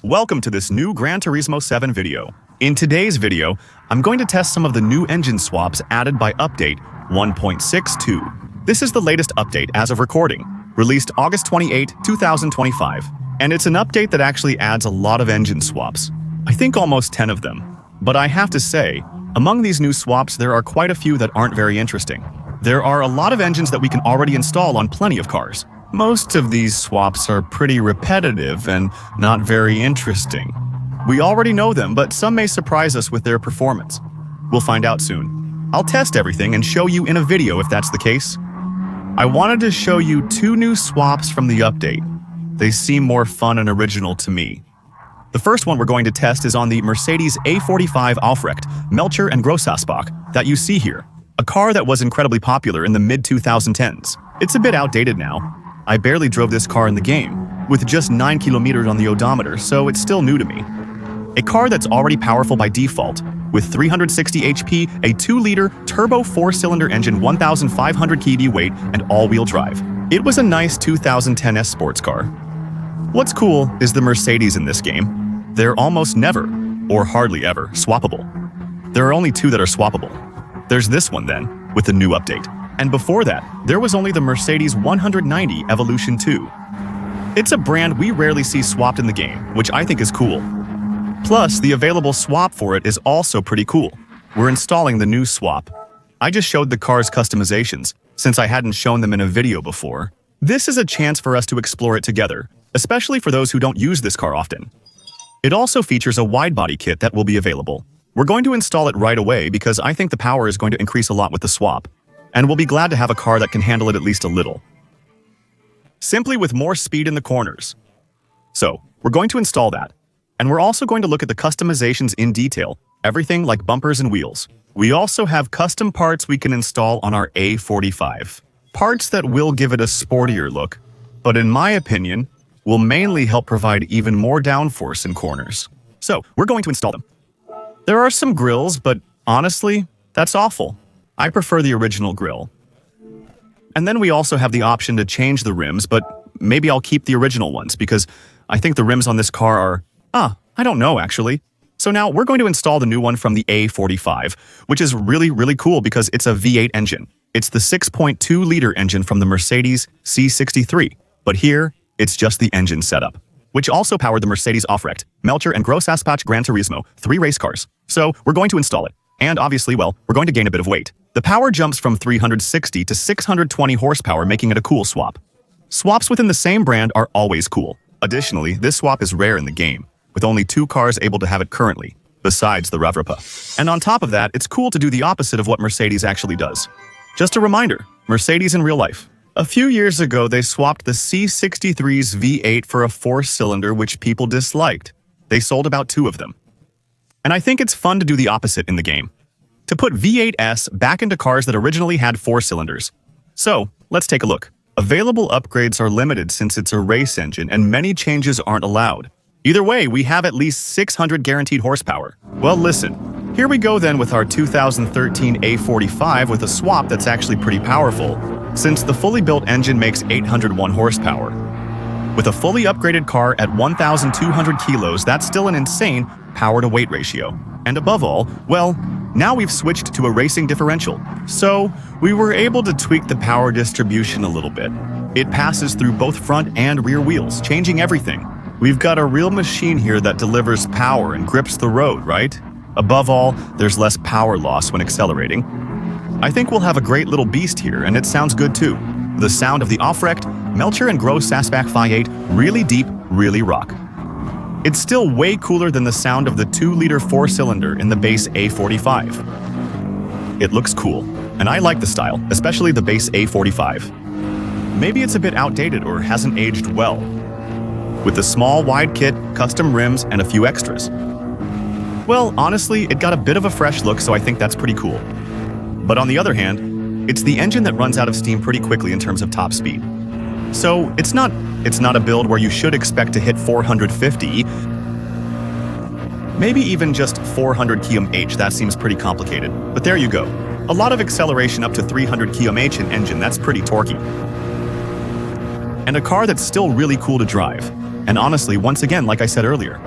Welcome to this new Gran Turismo 7 video. In today's video, I'm going to test some of the new engine swaps added by Update 1.62. This is the latest update as of recording, released August 28, 2025. And it's an update that actually adds a lot of engine swaps. I think almost 10 of them. But I have to say, among these new swaps, there are quite a few that aren't very interesting. There are a lot of engines that we can already install on plenty of cars. Most of these swaps are pretty repetitive and not very interesting. We already know them, but some may surprise us with their performance. We'll find out soon. I'll test everything and show you in a video if that's the case. I wanted to show you two new swaps from the update. They seem more fun and original to me. The first one we're going to test is on the Mercedes A45 Aufrecht, Melcher and Grossasbach that you see here, a car that was incredibly popular in the mid-2010s. It's a bit outdated now. I barely drove this car in the game, with just 9 kilometers on the odometer, so it's still new to me. A car that's already powerful by default, with 360 HP, a 2-liter turbo 4-cylinder engine, 1,500 kg weight, and all-wheel drive. It was a nice 2010s sports car. What's cool is the Mercedes in this game. They're almost never, or hardly ever, swappable. There are only two that are swappable. There's this one then, with the new update. And before that, there was only the Mercedes 190 Evolution 2. It's a brand we rarely see swapped in the game, which I think is cool. Plus, the available swap for it is also pretty cool. We're installing the new swap. I just showed the car's customizations, since I hadn't shown them in a video before. This is a chance for us to explore it together, especially for those who don't use this car often. It also features a wide-body kit that will be available. We're going to install it right away because I think the power is going to increase a lot with the swap. And we'll be glad to have a car that can handle it at least a little. Simply with more speed in the corners. So, we're going to install that. And we're also going to look at the customizations in detail, everything like bumpers and wheels. We also have custom parts we can install on our A45. Parts that will give it a sportier look, but in my opinion, will mainly help provide even more downforce in corners. So, we're going to install them. There are some grills, but honestly, that's awful. I prefer the original grille. And then we also have the option to change the rims, but maybe I'll keep the original ones because I think the rims on this car are, I don't know actually. So now we're going to install the new one from the A45, which is really cool because it's a V8 engine. It's the 6.2-liter engine from the Mercedes C63, but here it's just the engine setup, which also powered the Mercedes Aufrecht, Melcher and Grossasbach Gran Turismo, 3 race cars. So we're going to install it. And obviously, well, we're going to gain a bit of weight. The power jumps from 360 to 620 horsepower, making it a cool swap. Swaps within the same brand are always cool. Additionally, this swap is rare in the game, with only 2 cars able to have it currently, besides the Revrapa. And on top of that, it's cool to do the opposite of what Mercedes actually does. Just a reminder, Mercedes in real life. A few years ago, they swapped the C63's V8 for a 4-cylinder, which people disliked. They sold about 2 of them. And I think it's fun to do the opposite in the game. To put V8s back into cars that originally had 4 cylinders. So, let's take a look. Available upgrades are limited since it's a race engine and many changes aren't allowed. Either way, we have at least 600 guaranteed horsepower. Well, listen. Here we go then with our 2013 A45 with a swap that's actually pretty powerful, since the fully built engine makes 801 horsepower. With a fully upgraded car at 1,200 kilos, that's still an insane power-to-weight ratio. And above all, well, now we've switched to a racing differential. So, we were able to tweak the power distribution a little bit. It passes through both front and rear wheels, changing everything. We've got a real machine here that delivers power and grips the road, right? Above all, there's less power loss when accelerating. I think we'll have a great little beast here, and it sounds good too. The sound of the Aufrecht, Melcher and Grossasbach V8, really deep, really rock. It's still way cooler than the sound of the 2-liter 4-cylinder in the base A45. It looks cool, and I like the style, especially the base A45. Maybe it's a bit outdated or hasn't aged well. With the small wide kit, custom rims, and a few extras. Well, honestly, it got a bit of a fresh look, so I think that's pretty cool. But on the other hand, it's the engine that runs out of steam pretty quickly in terms of top speed. So it's not a build where you should expect to hit 450, maybe even just 400 km/h. That seems pretty complicated, but there you go. A lot of acceleration up to 300 km/h in engine, that's pretty torquey. And a car that's still really cool to drive. And honestly, once again, like I said earlier,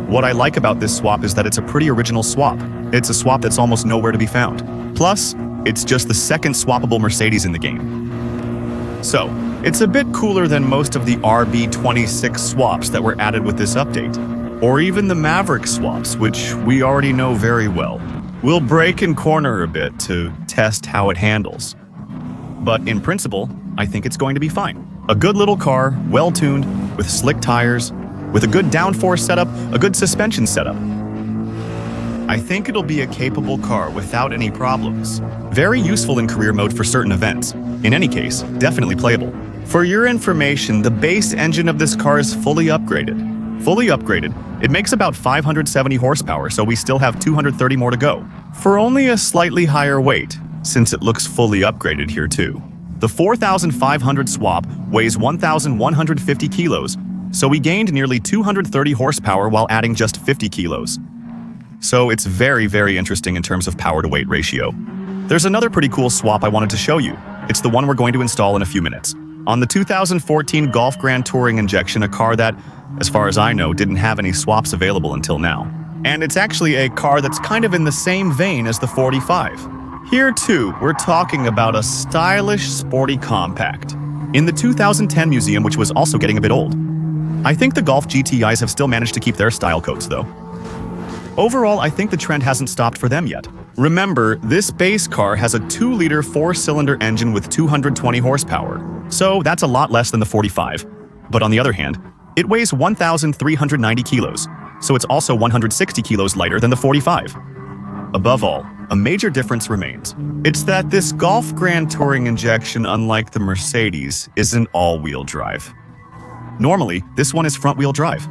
what I like about this swap is that it's a pretty original swap. It's a swap that's almost nowhere to be found. Plus, it's just the second swappable Mercedes in the game. So, it's a bit cooler than most of the RB26 swaps that were added with this update, or even the Maverick swaps, which we already know very well. We'll break and corner a bit to test how it handles. But in principle, I think it's going to be fine. A good little car, well-tuned, with slick tires, with a good downforce setup, a good suspension setup. I think it'll be a capable car without any problems. Very useful in career mode for certain events. In any case, definitely playable. For your information, the base engine of this car is fully upgraded. Fully upgraded, it makes about 570 horsepower, so we still have 230 more to go. For only a slightly higher weight, since it looks fully upgraded here too. The 4500 swap weighs 1,150 kilos, so we gained nearly 230 horsepower while adding just 50 kilos. So it's very, very interesting in terms of power-to-weight ratio. There's another pretty cool swap I wanted to show you. It's the one we're going to install in a few minutes. On the 2014 Golf Gran Touring Injection, a car that, as far as I know, didn't have any swaps available until now. And it's actually a car that's kind of in the same vein as the 45. Here too, we're talking about a stylish, sporty compact. In the 2010 museum, which was also getting a bit old. I think the Golf GTIs have still managed to keep their style coats though. Overall, I think the trend hasn't stopped for them yet. Remember, this base car has a 2-liter 4-cylinder engine with 220 horsepower, so that's a lot less than the 45. But on the other hand, it weighs 1,390 kilos, so it's also 160 kilos lighter than the 45. Above all, a major difference remains. It's that this Golf Gran Touring Injection, unlike the Mercedes, isn't all-wheel drive. Normally, this one is front-wheel drive.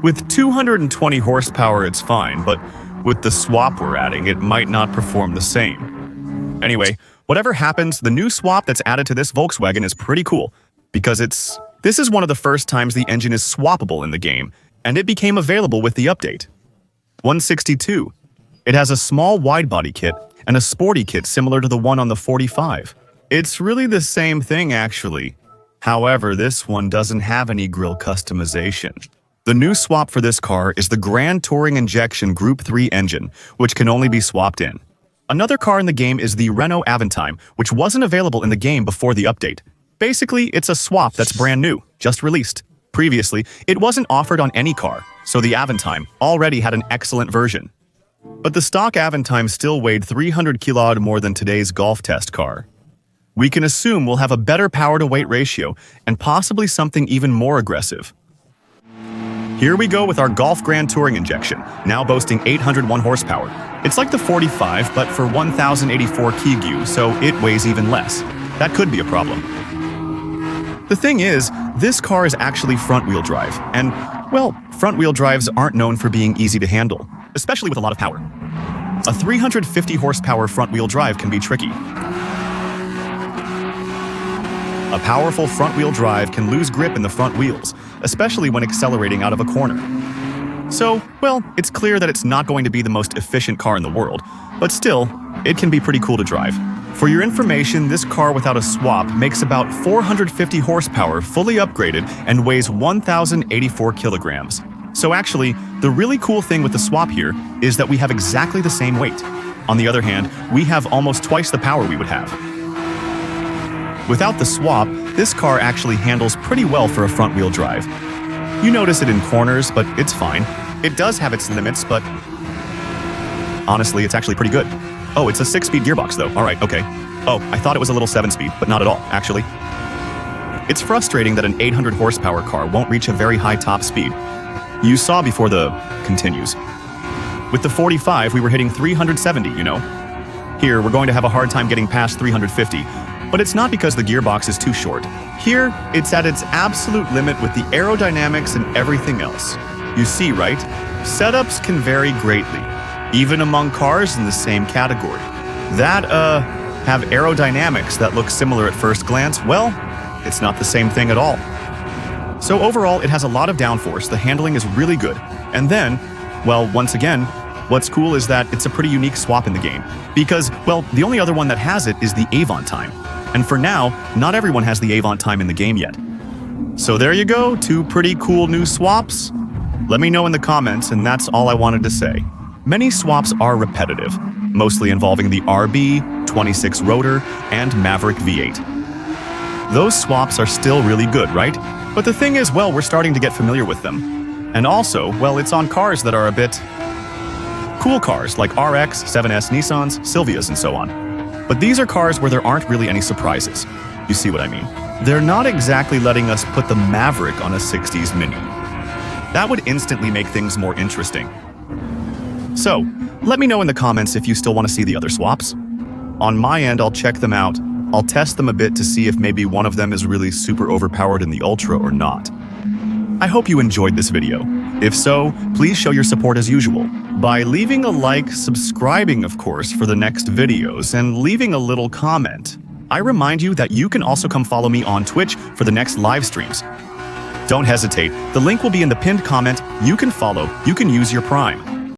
With 220 horsepower, it's fine, but with the swap we're adding, it might not perform the same. Anyway, whatever happens, the new swap that's added to this Volkswagen is pretty cool, because this is one of the first times the engine is swappable in the game, and it became available with the update. 162. It has a small wide-body kit and a sporty kit similar to the one on the 45. It's really the same thing, actually. However, this one doesn't have any grille customization. The new swap for this car is the Gran Touring Injection Group 3 engine, which can only be swapped in. Another car in the game is the Renault Aventime, which wasn't available in the game before the update. Basically, it's a swap that's brand new, just released. Previously, it wasn't offered on any car, so the Aventime already had an excellent version. But the stock Aventime still weighed 300 kg more than today's Golf test car. We can assume we'll have a better power-to-weight ratio and possibly something even more aggressive. Here we go with our Golf Gran Touring Injection, now boasting 801 horsepower. It's like the 45, but for 1,084 kg, so it weighs even less. That could be a problem. The thing is, this car is actually front-wheel drive, and, well, front-wheel drives aren't known for being easy to handle, especially with a lot of power. A 350 horsepower front-wheel drive can be tricky. A powerful front-wheel drive can lose grip in the front wheels, especially when accelerating out of a corner. So, well, it's clear that it's not going to be the most efficient car in the world, but still, it can be pretty cool to drive. For your information, this car without a swap makes about 450 horsepower fully upgraded and weighs 1,084 kilograms. So actually, the really cool thing with the swap here is that we have exactly the same weight. On the other hand, we have almost twice the power we would have. Without the swap, this car actually handles pretty well for a front-wheel drive. You notice it in corners, but it's fine. It does have its limits, but honestly, it's actually pretty good. Oh, it's a 6-speed gearbox though. Alright, okay. Oh, I thought it was a little 7-speed, but not at all, actually. It's frustrating that an 800 horsepower car won't reach a very high top speed. You saw before the continues. With the 45, we were hitting 370, you know? Here, we're going to have a hard time getting past 350, but it's not because the gearbox is too short. Here, it's at its absolute limit with the aerodynamics and everything else. You see, right? Setups can vary greatly, even among cars in the same category. That, have aerodynamics that look similar at first glance, well, it's not the same thing at all. So overall, it has a lot of downforce, the handling is really good, and then, well, once again, what's cool is that it's a pretty unique swap in the game, because, well, the only other one that has it is the Aventime. And for now, not everyone has the Aventime in the game yet. So there you go, two pretty cool new swaps. Let me know in the comments, and that's all I wanted to say. Many swaps are repetitive, mostly involving the RB26 rotor and Maverick V8. Those swaps are still really good, right? But the thing is, well, we're starting to get familiar with them. And also, well, it's on cars that are a bit cool cars like RX, 7S Nissans, Silvias, and so on. But these are cars where there aren't really any surprises. You see what I mean? They're not exactly letting us put the Maverick on a 60s Mini. That would instantly make things more interesting. So, let me know in the comments if you still want to see the other swaps. On my end, I'll check them out. I'll test them a bit to see if maybe one of them is really super overpowered in the Ultra or not. I hope you enjoyed this video. If so, please show your support as usual by leaving a like, subscribing, of course, for the next videos, and leaving a little comment. I remind you that you can also come follow me on Twitch for the next live streams. Don't hesitate, the link will be in the pinned comment. You can follow, you can use your Prime.